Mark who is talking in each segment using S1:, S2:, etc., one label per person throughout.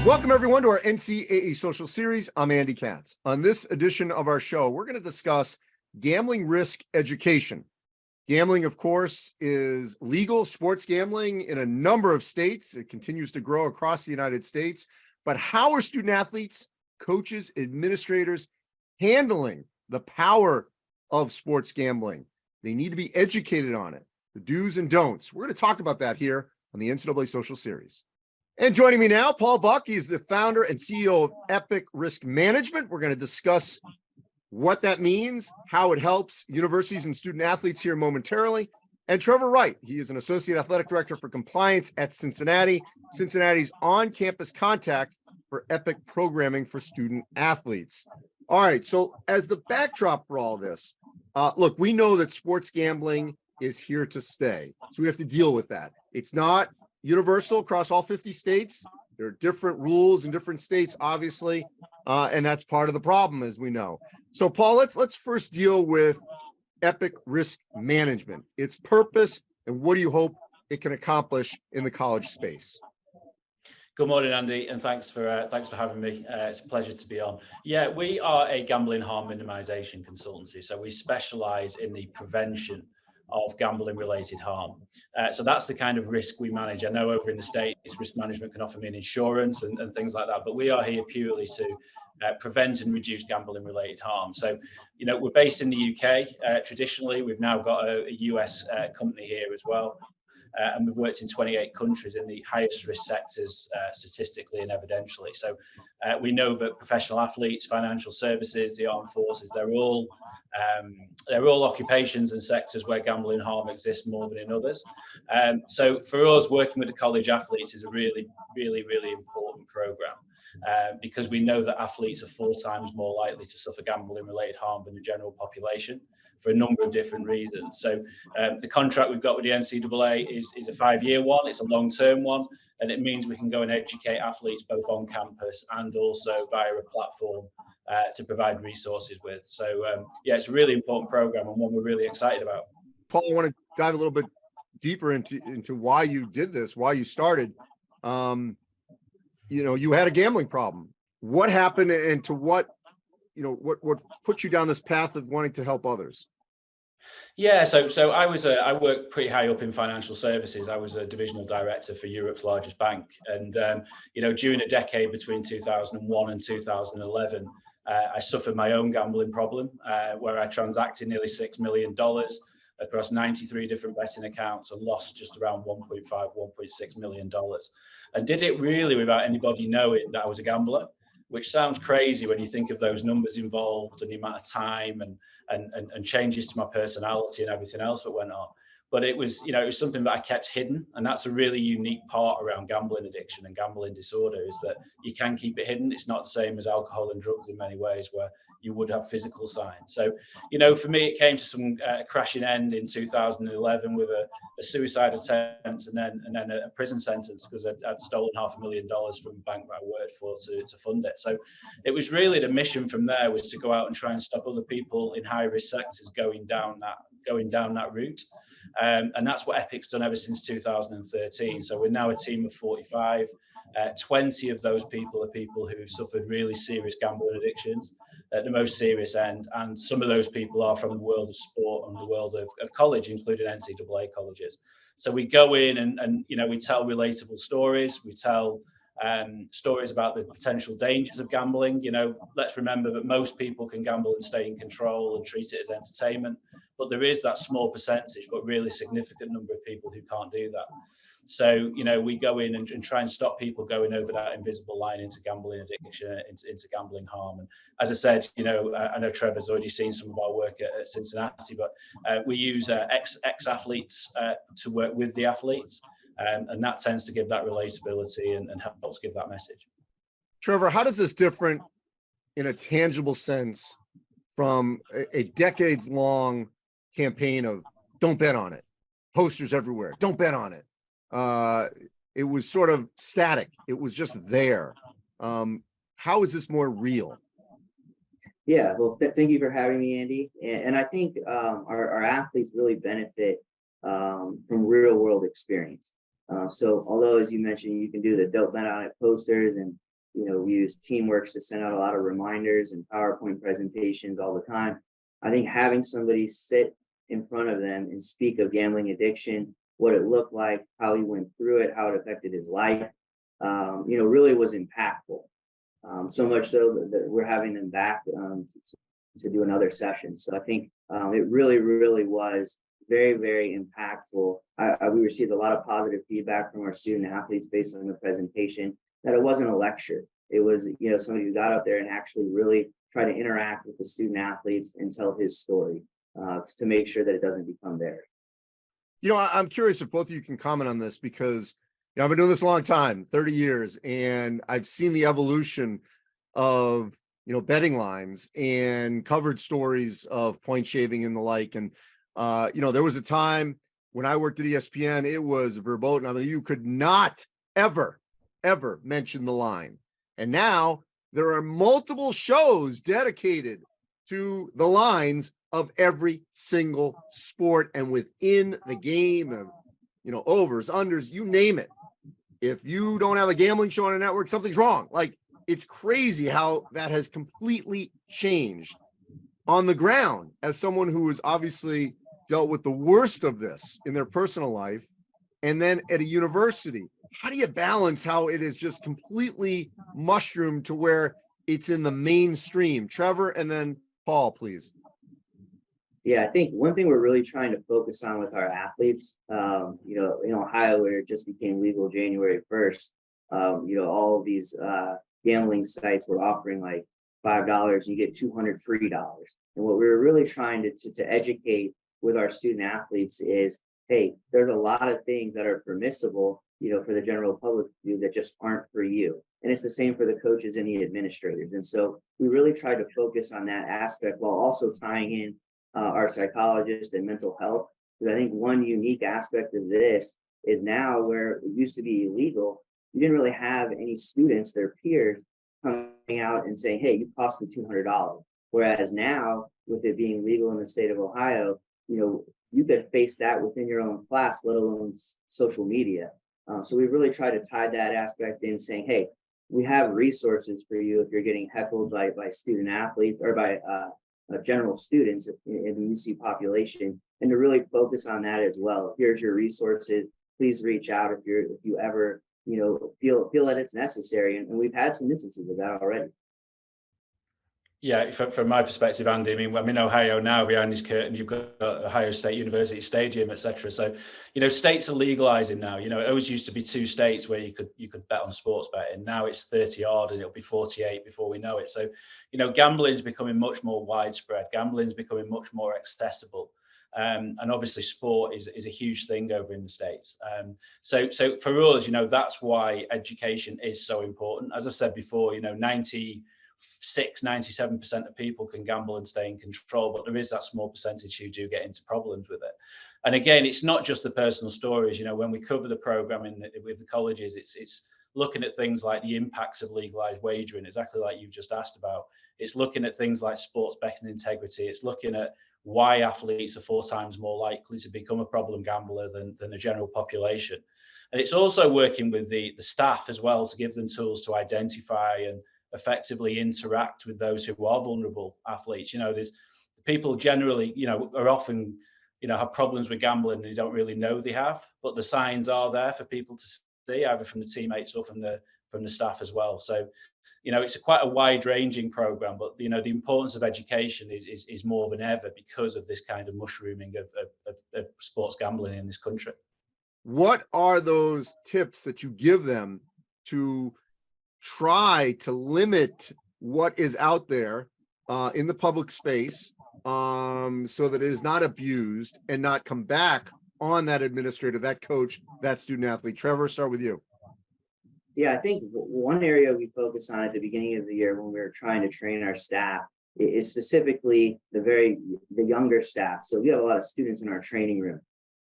S1: Welcome, everyone, to our NCAA social series. I'm Andy Katz. On this edition of our show, we're going to discuss gambling risk education. Gambling, of course, is legal sports gambling in a number of states. It continues to grow across the United States. But how are student athletes, coaches, administrators handling the power of sports gambling? They need to be educated on it, the do's and don'ts. We're going to talk about that here on the NCAA social series. And joining me now, Paul Buck. He's the founder and CEO of Epic Risk Management. We're going to discuss what that means, how it helps universities and student athletes here momentarily. And Trever Wright. He is an associate athletic director for compliance at Cincinnati, Cincinnati's on-campus contact for Epic programming for student athletes. All right. So as the backdrop for all this, look, we know that sports gambling is here to stay. So we have to deal with that. It's not universal across all 50 states. There are different rules in different states, obviously, and that's part of the problem, as we know. So, Paul, let's first deal with Epic Risk Management, its purpose, and what do you hope it can accomplish in the college space?
S2: Good morning, Andy, and thanks for having me. It's a pleasure to be on. Yeah, we are a gambling harm minimization consultancy, so we specialize in the prevention of gambling-related harm. So that's the kind of risk we manage. I know over in the States, risk management can often mean insurance and things like that, but we are here purely to prevent and reduce gambling-related harm. So, you know, we're based in the UK. Traditionally, we've now got a US company here as well. And we've worked in 28 countries in the highest risk sectors, statistically and evidentially. So we know that professional athletes, financial services, the armed forces, they're all occupations and sectors where gambling harm exists more than in others. So for us, working with the college athletes is a really, really, really important program. Because we know that athletes are 4 times more likely to suffer gambling-related harm than the general population for a number of different reasons. So the contract we've got with the NCAA is a 5-year one. It's a long-term one, and it means we can go and educate athletes both on campus and also via a platform to provide resources with. So yeah, it's a really important program and one we're really excited about.
S1: Paul, I want to dive a little bit deeper into why you did this, why you started. You know, you had a gambling problem. What happened, and to what put you down this path of wanting to help others?
S2: Yeah, so I worked pretty high up in financial services. I was a divisional director for Europe's largest bank, and you know, during a decade between 2001 and 2011, I suffered my own gambling problem, where I transacted nearly $6 million across 93 different betting accounts and lost just around $1.6 million. And did it really without anybody knowing that I was a gambler, which sounds crazy when you think of those numbers involved and the amount of time and changes to my personality and everything else that went on. But it was, you know, it was something that I kept hidden. And that's a really unique part around gambling addiction and gambling disorder, is that you can keep it hidden. It's not the same as alcohol and drugs in many ways, where you would have physical signs. So, you know, for me, it came to some crashing end in 2011 with a suicide attempt and then a prison sentence because I'd stolen $500,000 from a bank that I worked for to fund it. So it was really the mission from there was to go out and try and stop other people in high risk sectors going down that route. And that's what Epic's done ever since 2013. So we're now a team of 45. 20 of those people are people who suffered really serious gambling addictions at the most serious end. And some of those people are from the world of sport and the world of college, including NCAA colleges. So we go in and you know, we tell relatable stories. We tell stories about the potential dangers of gambling. You know, let's remember that most people can gamble and stay in control and treat it as entertainment, but there is that small percentage, but really significant number of people who can't do that. So, you know, we go in and try and stop people going over that invisible line into gambling addiction, into gambling harm. And as I said, you know, I know Trevor's already seen some of our work at Cincinnati, but we use ex-athletes to work with the athletes. And that tends to give that relatability and helps give that message.
S1: Trever, how does this different in a tangible sense from a decades-long campaign of don't bet on it, posters everywhere, don't bet on it? It was sort of static. It was just there. How is this more real?
S3: Yeah, well, thank you for having me, Andy. And I think our athletes really benefit from real world experience. So although, as you mentioned, you can do the don't bet on it posters and we use Teamworks to send out a lot of reminders and PowerPoint presentations all the time. I think having somebody sit in front of them and speak of gambling addiction, what it looked like, how he went through it, how it affected his life, really was impactful. So much so that we're having them back to do another session. So I think it really, really was very, very impactful. We received a lot of positive feedback from our student athletes based on the presentation, that it wasn't a lecture. It was, somebody who got up there and actually really tried to interact with the student athletes and tell his story to make sure that it doesn't become theirs.
S1: I'm curious if both of you can comment on this, because I've been doing this a long time, 30 years, and I've seen the evolution of, betting lines and covered stories of point shaving and the like. And, there was a time when I worked at ESPN, it was verboten. I mean, you could not ever mention the line. And now there are multiple shows dedicated to the lines of every single sport and within the game of, overs, unders, you name it. If you don't have a gambling show on a network, something's wrong. Like, it's crazy how that has completely changed. On the ground, as someone who has obviously dealt with the worst of this in their personal life, and then at a university, how do you balance how it is just completely mushroomed to where it's in the mainstream? Trever, and then Paul, please.
S3: Yeah, I think one thing we're really trying to focus on with our athletes, in Ohio, where it just became legal January 1st, all of these gambling sites were offering like $5 and you get 200 free dollars. And what we were really trying to educate with our student athletes is, hey, there's a lot of things that are permissible, for the general public to do that just aren't for you. And it's the same for the coaches and the administrators. And so we really tried to focus on that aspect while also tying in our psychologists and mental health. Because I think one unique aspect of this is now, where it used to be illegal, you didn't really have any students, their peers, coming out and saying, hey, you cost me $200. Whereas now, with it being legal in the state of Ohio, you could face that within your own class, let alone social media. So we really try to tie that aspect in, saying, hey, we have resources for you if you're getting heckled by student athletes or by general students in the UC population, and to really focus on that as well. Here's your resources. Please reach out if you ever feel that it's necessary. And we've had some instances of that already.
S2: Yeah, from my perspective, Andy, I'm in Ohio now. Behind this curtain, you've got Ohio State University Stadium, etc. So, states are legalizing now. It always used to be 2 states where you could bet on sports betting. Now it's 30 odd, and it'll be 48 before we know it. So, gambling is becoming much more widespread. Gambling is becoming much more accessible. And obviously sport is a huge thing over in the States. So for us, that's why education is so important. As I said before, 97% of people can gamble and stay in control, but there is that small percentage who do get into problems with it. And again, it's not just the personal stories. When we cover the program with the colleges, it's looking at things like the impacts of legalized wagering, exactly like you just asked about. It's looking at things like sports betting integrity. It's looking at why athletes are 4 times more likely to become a problem gambler than the general population. And it's also working with the staff as well to give them tools to identify and effectively interact with those who are vulnerable athletes. There's people generally, are often, have problems with gambling and they don't really know they have, but the signs are there for people to see, either from the teammates or from the staff as well. So, it's quite a wide-ranging program, but the importance of education is more than ever because of this kind of mushrooming of sports gambling in this country.
S1: What are those tips that you give them to try to limit what is out there in the public space, so that it is not abused and not come back on that administrator, that coach, that student athlete? Trever, start with you.
S3: Yeah, I think one area we focused on at the beginning of the year when we were trying to train our staff is specifically the younger staff. So we have a lot of students in our training room.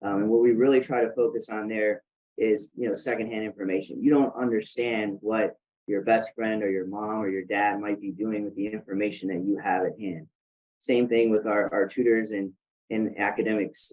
S3: And what we really try to focus on there is, secondhand information. You don't understand what your best friend or your mom or your dad might be doing with the information that you have at hand. Same thing with our tutors and academics,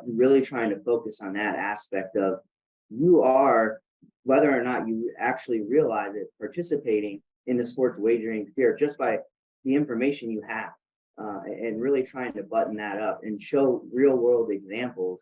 S3: really trying to focus on that aspect of, you are whether or not you actually realize it, participating in the sports wagering sphere just by the information you have, and really trying to button that up and show real world examples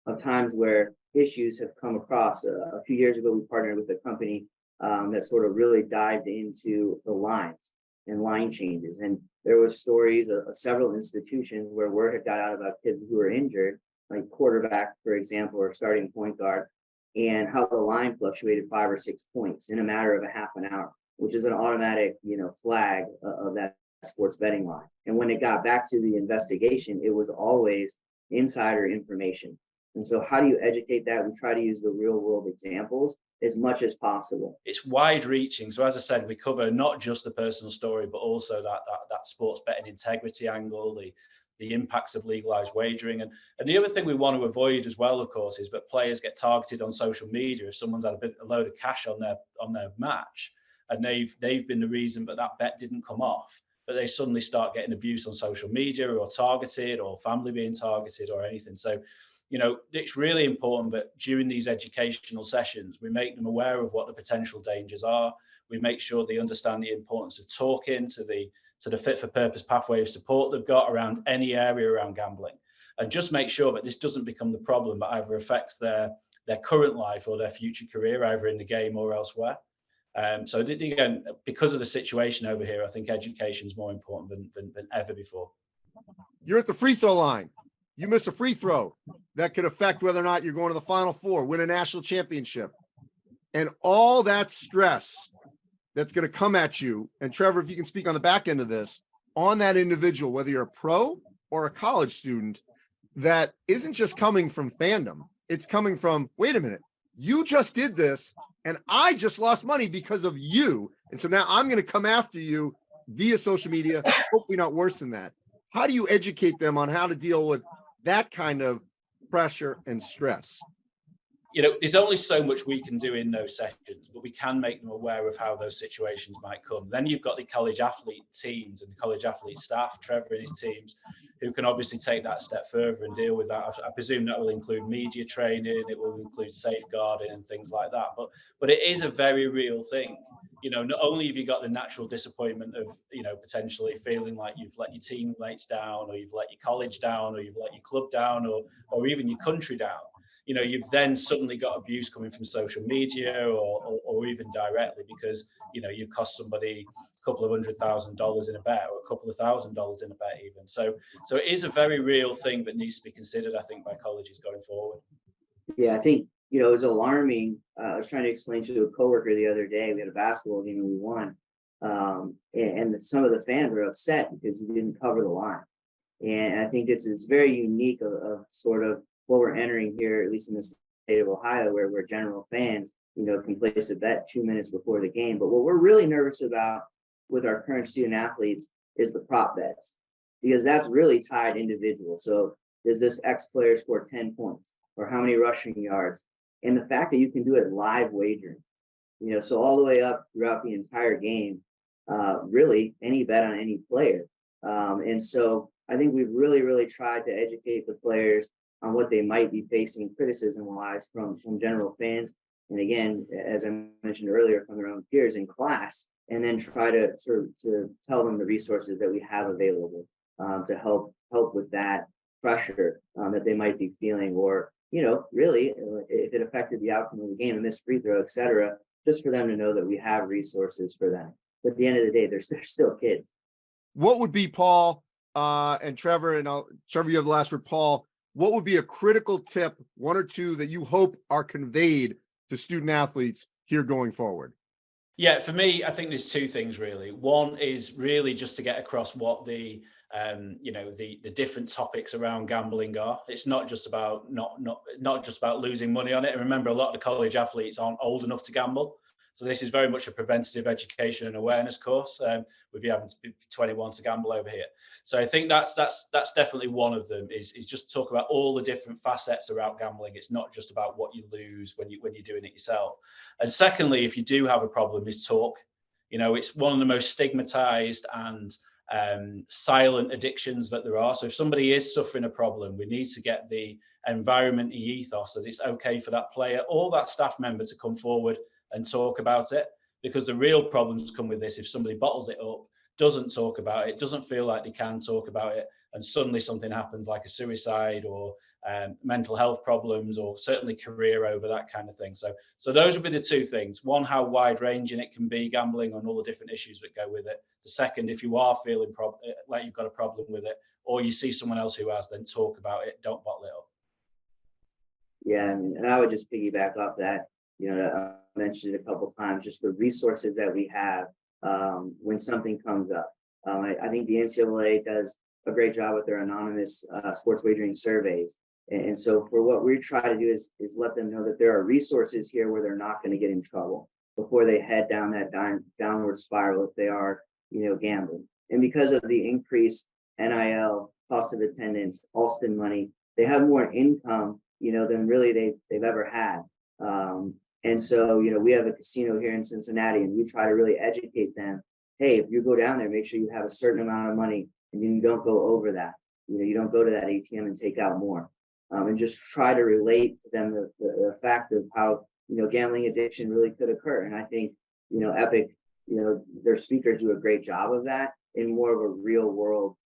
S3: of times where issues have come across. A few years ago, we partnered with a company that sort of really dived into the lines and line changes. And there was stories of several institutions where word had got out about kids who were injured, like quarterback, for example, or starting point guard, and how the line fluctuated 5 or 6 points in a matter of a half an hour, which is an automatic, flag of that sports betting line. And when it got back to the investigation, it was always insider information. And so how do you educate that? We try to use the real world examples as much as possible.
S2: It's wide reaching. So as I said, we cover not just the personal story, but also that sports betting integrity angle, the impacts of legalized wagering. And the other thing we want to avoid as well, of course, is that players get targeted on social media. If someone's had a load of cash on their match and they've been the reason that bet didn't come off, but they suddenly start getting abuse on social media or targeted or family being targeted or anything. So, it's really important that during these educational sessions, we make them aware of what the potential dangers are. We make sure they understand the importance of talking to the fit for purpose pathway of support they've got around any area around gambling, and just make sure that this doesn't become the problem that either affects their current life or their future career, either in the game or elsewhere. So again, because of the situation over here, I think education is more important than ever before.
S1: You're at the free throw line. You miss a free throw that could affect whether or not you're going to the Final Four, win a national championship. And all that stress that's going to come at you, and Trever, if you can speak on the back end of this, on that individual, whether you're a pro or a college student, that isn't just coming from fandom. It's coming from, wait a minute, you just did this, and I just lost money because of you. And so now I'm going to come after you via social media, hopefully not worse than that. How do you educate them on how to deal with that kind of pressure and stress?
S2: There's only so much we can do in those sessions, but we can make them aware of how those situations might come. Then you've got the college athlete teams and the college athlete staff, Trever and his teams, who can obviously take that step further and deal with that. I presume that will include media training, it will include safeguarding and things like that. But it is a very real thing. Not only have you got the natural disappointment of, potentially feeling like you've let your teammates down, or you've let your college down, or you've let your club down, or even your country down. You've then suddenly got abuse coming from social media or even directly because, you've cost somebody a couple of $100,000 in a bet or a couple of $1,000 in a bet even. So it is a very real thing that needs to be considered, I think, by colleges going forward.
S3: Yeah, I think, it was alarming. I was trying to explain to a coworker the other day, we had a basketball game and we won. And some of the fans were upset because we didn't cover the line. And I think it's very unique of sort of what we're entering here, at least in the state of Ohio, where general fans, can place a bet 2 minutes before the game. But what we're really nervous about with our current student athletes is the prop bets, because that's really tied individual. So does this X player score 10 points or how many rushing yards? And the fact that you can do it live wagering, so all the way up throughout the entire game, really any bet on any player. And so I think we've really, really tried to educate the players on what they might be facing criticism-wise from general fans. And again, as I mentioned earlier, from their own peers in class, and then try to to tell them the resources that we have available to help with that pressure that they might be feeling, or, really, if it affected the outcome of the game, a missed free throw, et cetera, just for them to know that we have resources for them. But at the end of the day, they're still kids.
S1: What would be, Paul, and Trever, and Trever, you have the last word, Paul, what would be a critical tip, one or two, that you hope are conveyed to student athletes here going forward?
S2: Yeah, for me, I think there's two things really. One is really just to get across what the different topics around gambling are. It's not just about not just about losing money on it. And remember, a lot of the college athletes aren't old enough to gamble. So this is very much a preventative education and awareness course. We'd be having to be 21 to gamble over here. So I think that's definitely one of them, is just talk about all the different facets around gambling. It's not just about what you lose when you're doing it yourself. And secondly, if you do have a problem, is talk. It's one of the most stigmatized and silent addictions that there are. So if somebody is suffering a problem, we need to get the environment, the ethos that it's okay for that player or that staff member to come forward and talk about it, because the real problems come with this if somebody bottles it up, doesn't talk about it, doesn't feel like they can talk about it, and suddenly something happens like a suicide or mental health problems, or certainly career over, that kind of thing. So those would be the two things. One, how wide ranging it can be, gambling, and all the different issues that go with it. The second, if you are feeling like you've got a problem with it, or you see someone else who has, then talk about it, don't bottle it up.
S3: Yeah, and I would just piggyback off that. I mentioned it a couple of times, just the resources that we have when something comes up. I think the NCAA does a great job with their anonymous sports wagering surveys. And so for what we try to do is let them know that there are resources here where they're not going to get in trouble before they head down that downward spiral if they are, gambling. And because of the increased NIL, cost of attendance, Alston money, they have more income, than really they've ever had. And so, we have a casino here in Cincinnati, and we try to really educate them. Hey, if you go down there, make sure you have a certain amount of money and you don't go over that. You don't go to that ATM and take out more. And just try to relate to them the fact of how, gambling addiction really could occur. And I think, Epic, their speakers do a great job of that in more of a real world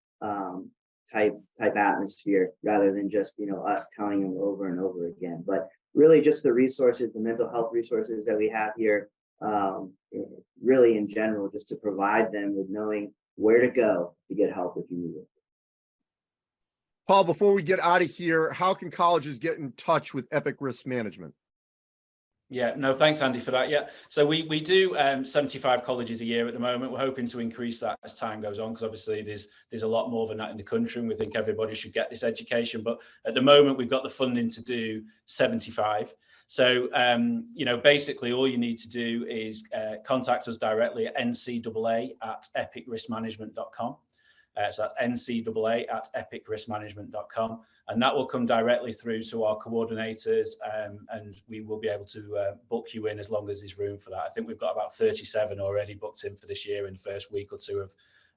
S3: type atmosphere, rather than just, us telling them over and over again. But really just the resources, the mental health resources that we have here, really in general, just to provide them with knowing where to go to get help if you need it.
S1: Paul, before we get out of here, how can colleges get in touch with Epic Risk Management?
S2: Yeah, no, thanks, Andy, for that. Yeah, so we do 75 colleges a year at the moment. We're hoping to increase that as time goes on, because obviously there's a lot more than that in the country, and we think everybody should get this education. But at the moment, we've got the funding to do 75. So, basically all you need to do is contact us directly at ncaa@epicriskmanagement.com. So that's ncaa@epicriskmanagement.com, and that will come directly through to our coordinators, and we will be able to book you in as long as there's room for that. I think we've got about 37 already booked in for this year in the first week or two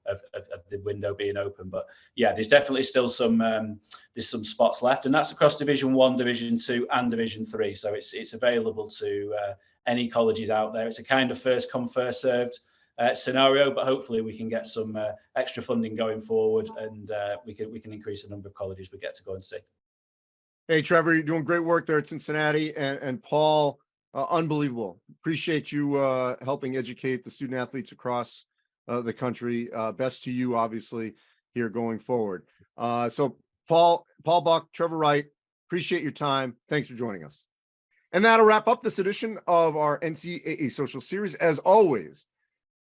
S2: of the window being open. But yeah, there's definitely still some spots left, and that's across Division 1, Division 2, and Division 3. So it's available to any colleges out there. It's a kind of first come, first served scenario, but hopefully we can get some extra funding going forward, and we can increase the number of colleges we get to go and see.
S1: Hey, Trever, you're doing great work there at Cincinnati, and Paul, unbelievable. Appreciate you helping educate the student athletes across the country. Best to you, obviously, here going forward. So Paul Buck, Trever Wright, appreciate your time. Thanks for joining us. And that'll wrap up this edition of our NCAA Social Series. As always,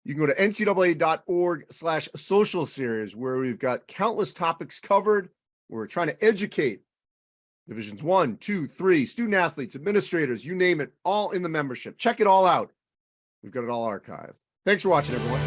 S1: you can go to ncaa.org/social series, where we've got countless topics covered. We're trying to educate Divisions 1, 2, 3, student athletes, administrators, you name it, all in the membership. Check it all out. We've got it all archived. Thanks for watching, everyone.